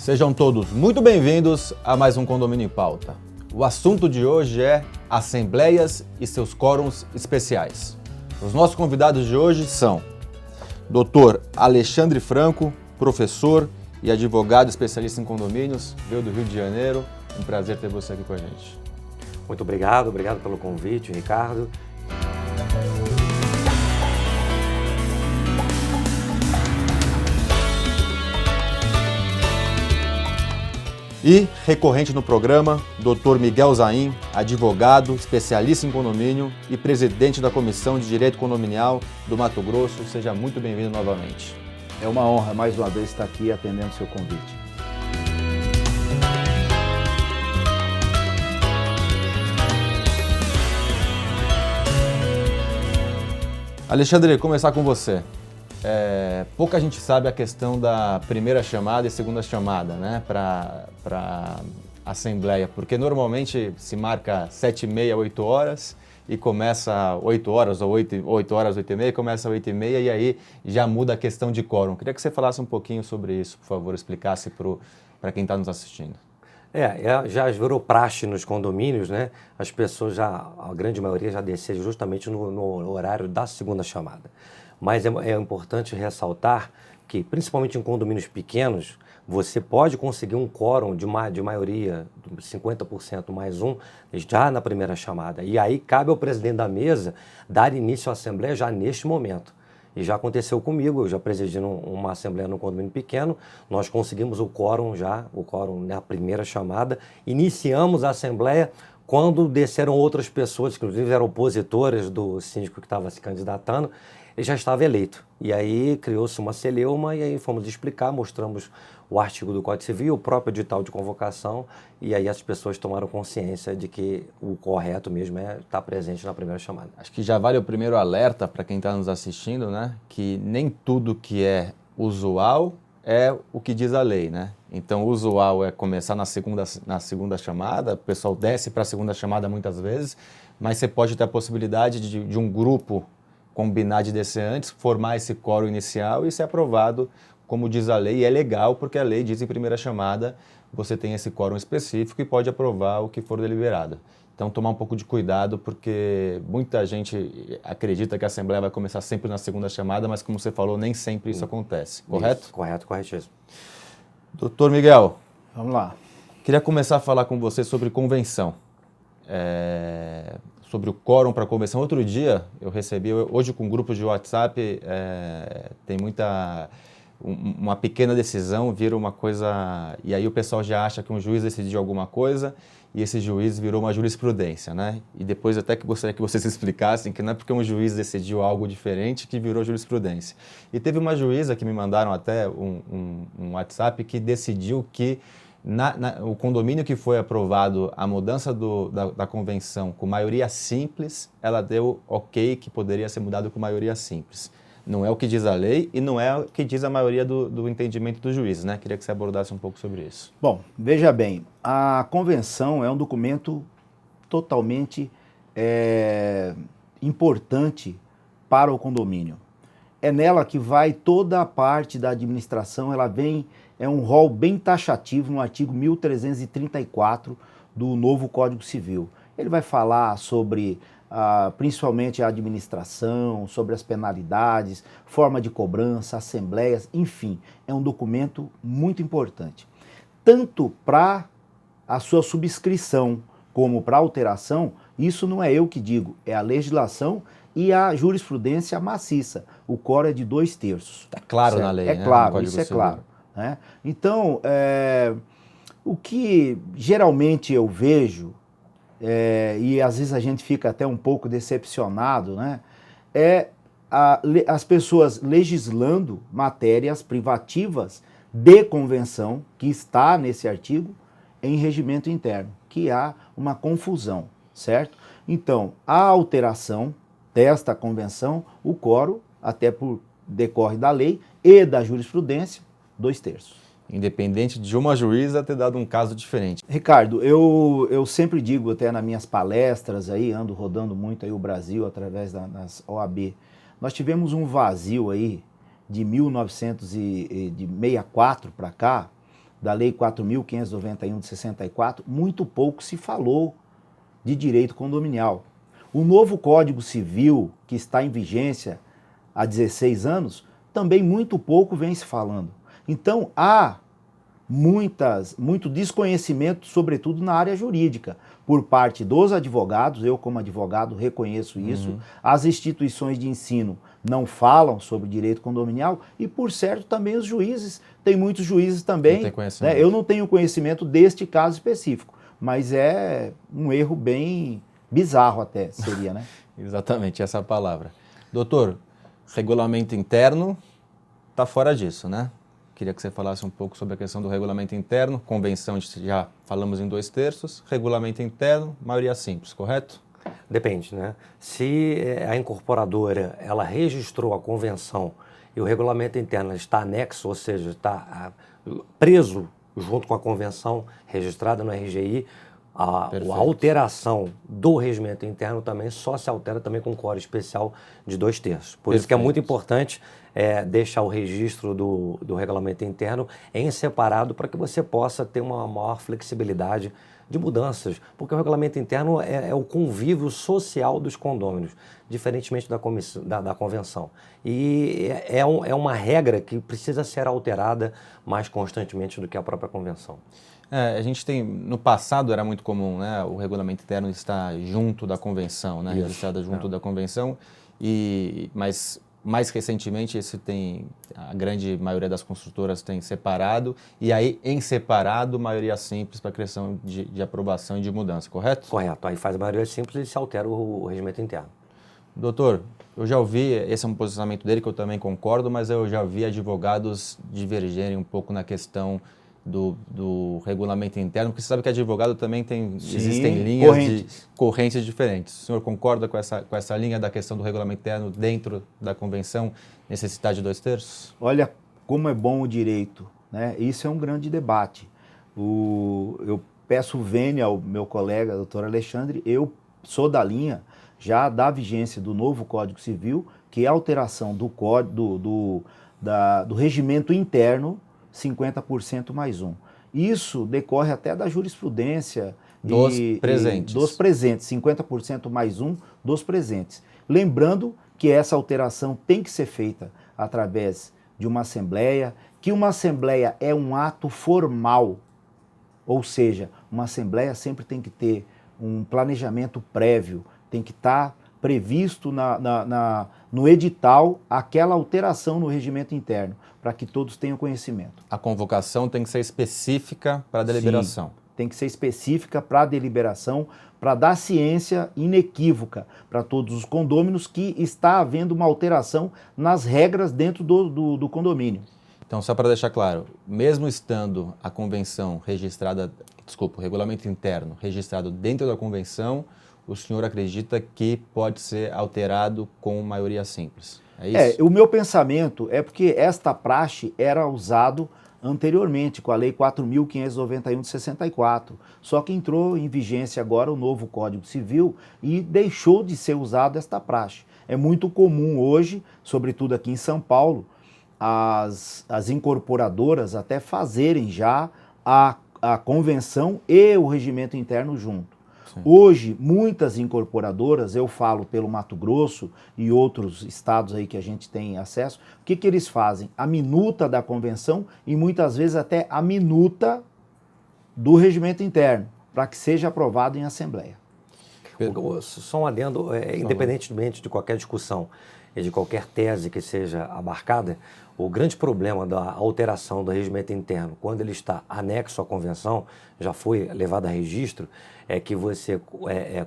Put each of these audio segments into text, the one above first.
Sejam todos muito bem-vindos a mais um Condomínio em Pauta. O assunto de hoje é assembleias e seus quórums especiais. Os nossos convidados de hoje são Dr. Alexandre Franco, professor e advogado especialista em condomínios, veio do Rio de Janeiro. Um prazer ter você aqui com a gente. Muito obrigado pelo convite, Ricardo. E, recorrente no programa, Dr. Miguel Zain, advogado, especialista em condomínio e presidente da Comissão de Direito Condominial do Mato Grosso. Seja muito bem-vindo novamente. É uma honra, mais uma vez, estar aqui atendendo o seu convite. Alexandre, começar com você. Pouca gente sabe a questão da primeira chamada e segunda chamada, né, para assembleia, porque normalmente se marca 7h30, 8 horas e começa 8 horas ou 8 horas, 8h30, começa 8h30 e aí já muda a questão de quórum. Queria que você falasse um pouquinho sobre isso, por favor, explicasse para quem está nos assistindo. Já virou praxe nos condomínios, né? As pessoas a grande maioria já desceja justamente no horário da segunda chamada. Mas é importante ressaltar que, principalmente em condomínios pequenos, você pode conseguir um quórum de maioria, 50% mais um, já na primeira chamada. E aí cabe ao presidente da mesa dar início à assembleia já neste momento. E já aconteceu comigo, eu já presidi uma assembleia no condomínio pequeno, nós conseguimos o quórum na primeira chamada, iniciamos a assembleia quando desceram outras pessoas, que inclusive eram opositoras do síndico que estava se candidatando, ele já estava eleito. E aí criou-se uma celeuma e aí fomos explicar, mostramos o artigo do Código Civil, o próprio edital de convocação, e aí as pessoas tomaram consciência de que o correto mesmo é estar presente na primeira chamada. Acho que já vale o primeiro alerta para quem está nos assistindo, né, que nem tudo que é usual é o que diz a lei, né? Então, o usual é começar na segunda chamada, o pessoal desce para a segunda chamada muitas vezes, mas você pode ter a possibilidade de um grupo combinar de descer antes, formar esse quórum inicial e ser aprovado, como diz a lei, e é legal porque a lei diz em primeira chamada, você tem esse quórum específico e pode aprovar o que for deliberado. Então, tomar um pouco de cuidado, porque muita gente acredita que a Assembleia vai começar sempre na segunda chamada, mas como você falou, nem sempre isso acontece, correto? Isso, corretíssimo. Doutor Miguel, vamos lá. Queria começar a falar com você sobre convenção. Sobre o quórum para a convenção. Outro dia eu recebi, hoje com grupos de WhatsApp, tem uma pequena decisão, vira uma coisa, e aí o pessoal já acha que um juiz decidiu alguma coisa e esse juiz virou uma jurisprudência, né? E depois até que gostaria que vocês explicassem que não é porque um juiz decidiu algo diferente que virou jurisprudência. E teve uma juíza que me mandaram até um WhatsApp que decidiu que o condomínio que foi aprovado a mudança da convenção com maioria simples, ela deu ok que poderia ser mudado com maioria simples. Não é o que diz a lei e não é o que diz a maioria do entendimento dos juízes, né? Queria que você abordasse um pouco sobre isso. Bom, veja bem, a convenção é um documento totalmente importante para o condomínio. É nela que vai toda a parte da administração, é um rol bem taxativo no artigo 1334 do novo Código Civil. Ele vai falar sobre principalmente a administração, sobre as penalidades, forma de cobrança, assembleias, enfim, é um documento muito importante. Tanto para a sua subscrição como para a alteração, isso não é eu que digo, é a legislação e a jurisprudência maciça. O quórum é de 2/3. Está claro na lei, né? É claro, isso é claro. Né? Então, o que geralmente eu vejo, e às vezes a gente fica até um pouco decepcionado, né? As pessoas legislando matérias privativas de convenção, que está nesse artigo, em regimento interno, que há uma confusão, certo? Então, a alteração desta convenção, o quórum, até por decorre da lei e da jurisprudência, 2/3. Independente de uma juíza ter dado um caso diferente. Ricardo, eu sempre digo, até nas minhas palestras, aí, ando rodando muito aí o Brasil através das OAB, nós tivemos um vazio aí de 1964 para cá, da Lei 4.591 de 64, muito pouco se falou de direito condominial. O novo Código Civil, que está em vigência há 16 anos, também muito pouco vem se falando. Então, há muito desconhecimento, sobretudo na área jurídica, por parte dos advogados. Eu, como advogado, reconheço isso. As instituições de ensino não falam sobre direito condominial e, por certo, também os juízes. Tem muitos juízes também. Né? Eu não tenho conhecimento deste caso específico, mas é um erro bem bizarro até, seria, né? Exatamente, essa é a palavra. Doutor, regulamento interno está fora disso, né? Queria que você falasse um pouco sobre a questão do regulamento interno. Convenção, já falamos em 2/3. Regulamento interno, maioria simples, correto? Depende, né? Se a incorporadora ela registrou a convenção e o regulamento interno está anexo, ou seja, está preso junto com a convenção registrada no RGI, a alteração do regimento interno também só se altera também com quórum especial de 2/3. Por isso que é muito importante deixar o registro do regulamento interno em separado para que você possa ter uma maior flexibilidade de mudanças, porque o regulamento interno é o convívio social dos condôminos, diferentemente da convenção. E é uma regra que precisa ser alterada mais constantemente do que a própria convenção. A gente tem, no passado era muito comum, né, o regulamento interno estar junto da convenção, né, registrada junto da convenção, mas mais recentemente a grande maioria das construtoras tem separado, e aí em separado, maioria simples para questão de aprovação e de mudança, correto? Correto, aí faz a maioria simples e se altera o regimento interno. Doutor, eu já ouvi, esse é um posicionamento dele que eu também concordo, mas eu já vi advogados divergerem um pouco na questão do regulamento interno, porque você sabe que advogado também existem linhas de correntes diferentes. O senhor concorda com essa linha da questão do regulamento interno dentro da convenção, necessidade de 2/3? Olha como é bom o direito, né? Isso é um grande debate. Eu peço vênia ao meu colega, doutor Alexandre, eu sou da linha já da vigência do novo Código Civil, que é a alteração do regimento interno 50% mais um. Isso decorre até da jurisprudência dos presentes, 50% mais um dos presentes. Lembrando que essa alteração tem que ser feita através de uma assembleia, que uma assembleia é um ato formal, ou seja, uma assembleia sempre tem que ter um planejamento prévio, tem que estar previsto no edital aquela alteração no regimento interno, para que todos tenham conhecimento. A convocação tem que ser específica para a deliberação. Sim, tem que ser específica para a deliberação, para dar ciência inequívoca para todos os condôminos que está havendo uma alteração nas regras dentro do condomínio. Então, só para deixar claro, mesmo estando a convenção registrada, o regulamento interno registrado dentro da convenção, o senhor acredita que pode ser alterado com maioria simples? É isso? O meu pensamento é porque esta praxe era usado anteriormente com a Lei 4.591 de 64, só que entrou em vigência agora o novo Código Civil e deixou de ser usada esta praxe. É muito comum hoje, sobretudo aqui em São Paulo, as incorporadoras até fazerem já a convenção e o regimento interno junto. Hoje, muitas incorporadoras, eu falo pelo Mato Grosso e outros estados aí que a gente tem acesso, o que eles fazem? A minuta da convenção e muitas vezes até a minuta do regimento interno, para que seja aprovado em assembleia. Só um adendo, independentemente de qualquer discussão e de qualquer tese que seja abarcada, o grande problema da alteração do regimento interno, quando ele está anexo à convenção, já foi levado a registro, é que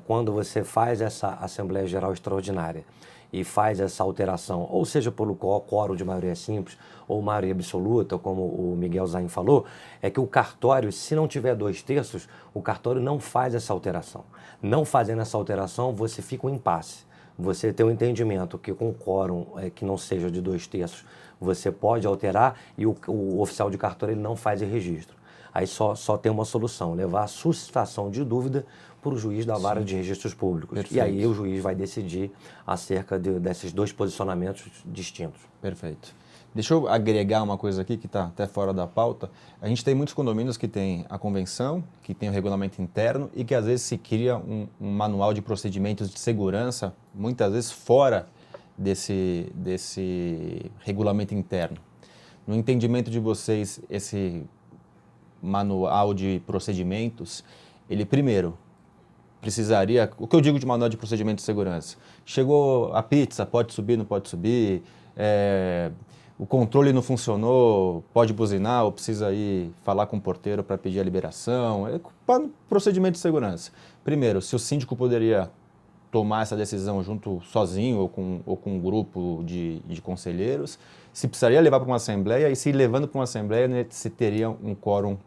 quando você faz essa Assembleia Geral Extraordinária e faz essa alteração, ou seja, pelo quórum de maioria simples ou maioria absoluta, como o Miguel Zain falou, é que o cartório, se não tiver 2/3, o cartório não faz essa alteração. Não fazendo essa alteração, você fica um impasse. Você tem um entendimento que com quórum que não seja de 2/3, você pode alterar e o oficial de cartório ele não faz o registro. Aí só tem uma solução, levar a suscitação de dúvida para o juiz da vara de registros públicos. Perfeito. E aí o juiz vai decidir acerca desses dois posicionamentos distintos. Perfeito. Deixa eu agregar uma coisa aqui que está até fora da pauta. A gente tem muitos condomínios que tem a convenção, que tem o regulamento interno e que às vezes se cria um manual de procedimentos de segurança, muitas vezes fora desse regulamento interno. No entendimento de vocês, esse manual de procedimentos, ele primeiro precisaria, o que eu digo de manual de procedimento de segurança? Chegou a pizza, pode subir, não pode subir, o controle não funcionou, pode buzinar ou precisa ir falar com o porteiro para pedir a liberação, procedimento de segurança. Primeiro, se o síndico poderia tomar essa decisão junto sozinho ou com um grupo de conselheiros, se precisaria levar para uma assembleia e se levando para uma assembleia, né, se teria um quórum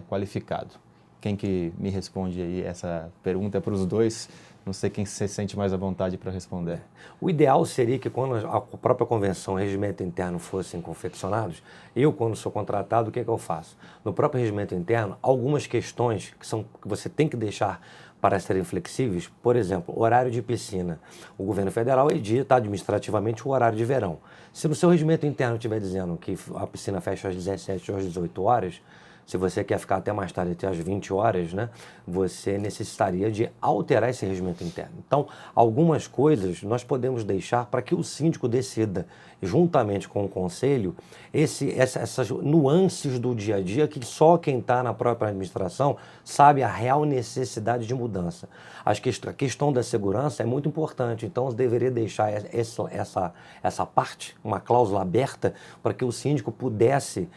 qualificado. Quem que me responde aí essa pergunta para os dois? Não sei quem se sente mais à vontade para responder. O ideal seria que quando a própria convenção, o regimento interno fossem confeccionados, eu, quando sou contratado, o que eu faço? No próprio regimento interno, algumas questões que você tem que deixar para serem flexíveis, por exemplo, horário de piscina. O governo federal edita administrativamente o horário de verão. Se no seu regimento interno estiver dizendo que a piscina fecha às 17 ou às 18 horas, se você quer ficar até mais tarde, até às 20 horas, né, você necessitaria de alterar esse regimento interno. Então, algumas coisas nós podemos deixar para que o síndico decida, juntamente com o conselho, essas nuances do dia a dia que só quem está na própria administração sabe a real necessidade de mudança. A questão da segurança é muito importante, então deveria deixar essa parte, uma cláusula aberta, para que o síndico pudesse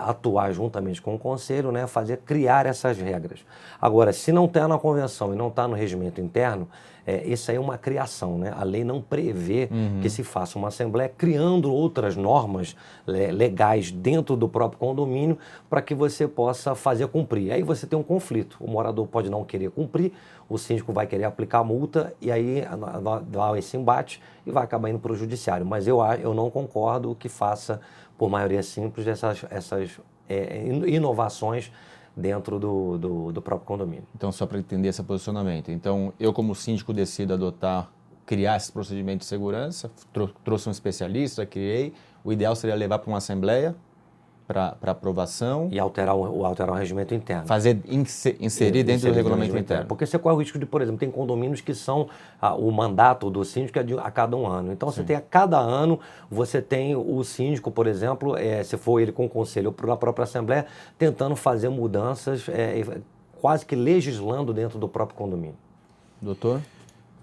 atuar juntamente com o conselho, né, criar essas regras. Agora, se não está na convenção e não está no regimento interno, isso aí é uma criação, né? A lei não prevê que se faça uma assembleia criando outras normas legais dentro do próprio condomínio para que você possa fazer cumprir. Aí você tem um conflito, o morador pode não querer cumprir, o síndico vai querer aplicar a multa e aí dá esse embate e vai acabar indo para o judiciário. Mas eu não concordo que faça, por maioria simples, essas inovações dentro do próprio condomínio. Então, só para entender esse posicionamento. Então, eu como síndico decido criar esses procedimentos de segurança, trouxe um especialista, criei, o ideal seria levar para uma assembleia para aprovação. E alterar o regimento interno. Inserir dentro do regulamento interno. Porque você corre o risco de, por exemplo, tem condomínios que são o mandato do síndico a cada um ano. Então, você tem a cada ano, você tem o síndico, por exemplo, se for ele com o conselho ou pela própria assembleia, tentando fazer mudanças, quase que legislando dentro do próprio condomínio. Doutor?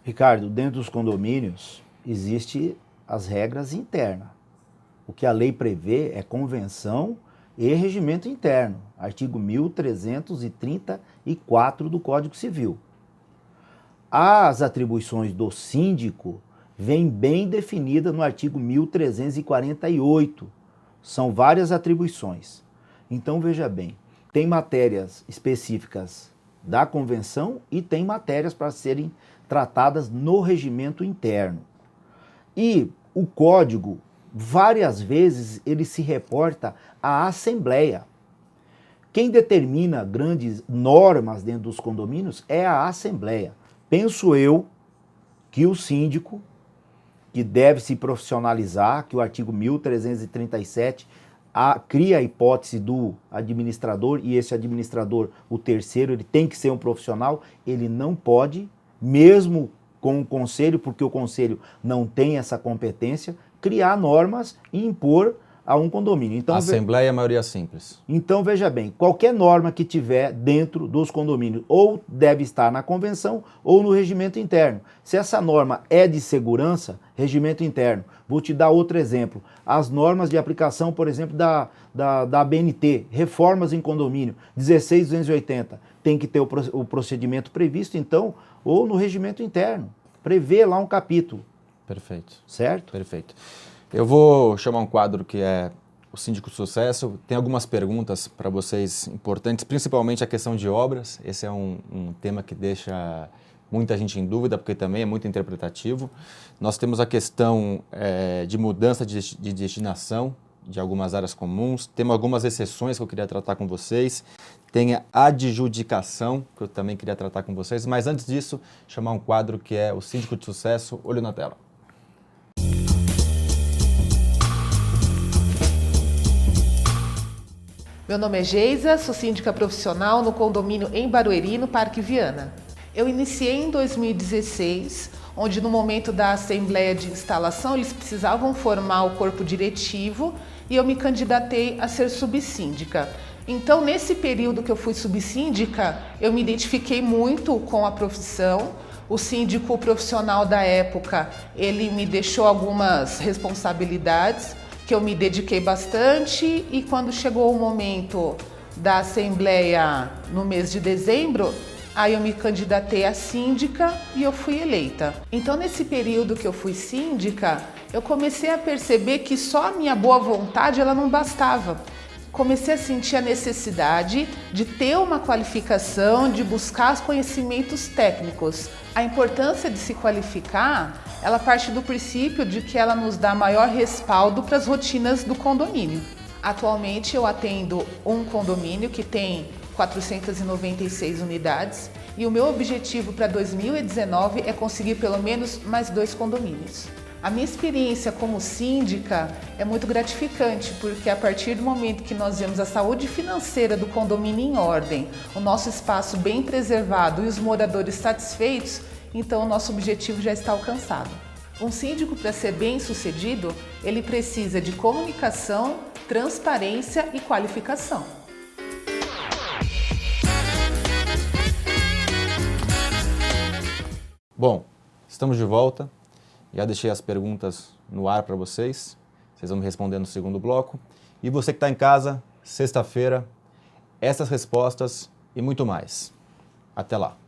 Ricardo, dentro dos condomínios, existem as regras internas. O que a lei prevê é convenção e regimento interno, artigo 1334 do Código Civil. As atribuições do síndico vêm bem definidas no artigo 1348. São várias atribuições. Então, veja bem, tem matérias específicas da convenção e tem matérias para serem tratadas no regimento interno. E o código, várias vezes, ele se reporta à Assembleia. Quem determina grandes normas dentro dos condomínios é a Assembleia. Penso eu que o síndico, que deve se profissionalizar, que o artigo 1337 cria a hipótese do administrador, e esse administrador, o terceiro, ele tem que ser um profissional, ele não pode, mesmo com o conselho, porque o conselho não tem essa competência, criar normas e impor a um condomínio. Então, Assembleia é a maioria simples. Então, veja bem, qualquer norma que tiver dentro dos condomínios ou deve estar na convenção ou no regimento interno. Se essa norma é de segurança, regimento interno. Vou te dar outro exemplo. As normas de aplicação, por exemplo, da ABNT, reformas em condomínio, 16.280. Tem que ter o procedimento previsto, então, ou no regimento interno. Prevê lá um capítulo. Perfeito. Certo? Perfeito. Eu vou chamar um quadro que é o Síndico de Sucesso. Tem algumas perguntas para vocês importantes, principalmente a questão de obras. Esse é um tema que deixa muita gente em dúvida, porque também é muito interpretativo. Nós temos a questão de mudança de destinação de algumas áreas comuns. Temos algumas exceções que eu queria tratar com vocês. Tem a adjudicação, que eu também queria tratar com vocês. Mas antes disso, chamar um quadro que é o Síndico de Sucesso. Olho na tela. Meu nome é Geisa, sou síndica profissional no condomínio em Barueri, no Parque Viana. Eu iniciei em 2016, onde no momento da assembleia de instalação eles precisavam formar o corpo diretivo e eu me candidatei a ser subsíndica. Então, nesse período que eu fui subsíndica, eu me identifiquei muito com a profissão. O síndico profissional da época, ele me deixou algumas responsabilidades que eu me dediquei bastante e quando chegou o momento da assembleia no mês de dezembro, aí eu me candidatei a síndica e eu fui eleita. Então, nesse período que eu fui síndica, eu comecei a perceber que só a minha boa vontade ela não bastava. Comecei a sentir a necessidade de ter uma qualificação, de buscar os conhecimentos técnicos. A importância de se qualificar, ela parte do princípio de que ela nos dá maior respaldo para as rotinas do condomínio. Atualmente eu atendo um condomínio que tem 496 unidades e o meu objetivo para 2019 é conseguir pelo menos mais 2 condomínios. A minha experiência como síndica é muito gratificante, porque a partir do momento que nós vemos a saúde financeira do condomínio em ordem, o nosso espaço bem preservado e os moradores satisfeitos, então o nosso objetivo já está alcançado. Um síndico, para ser bem-sucedido, ele precisa de comunicação, transparência e qualificação. Bom, estamos de volta. Já deixei as perguntas no ar para vocês. Vocês vão me responder no segundo bloco. E você que está em casa, sexta-feira, essas respostas e muito mais. Até lá.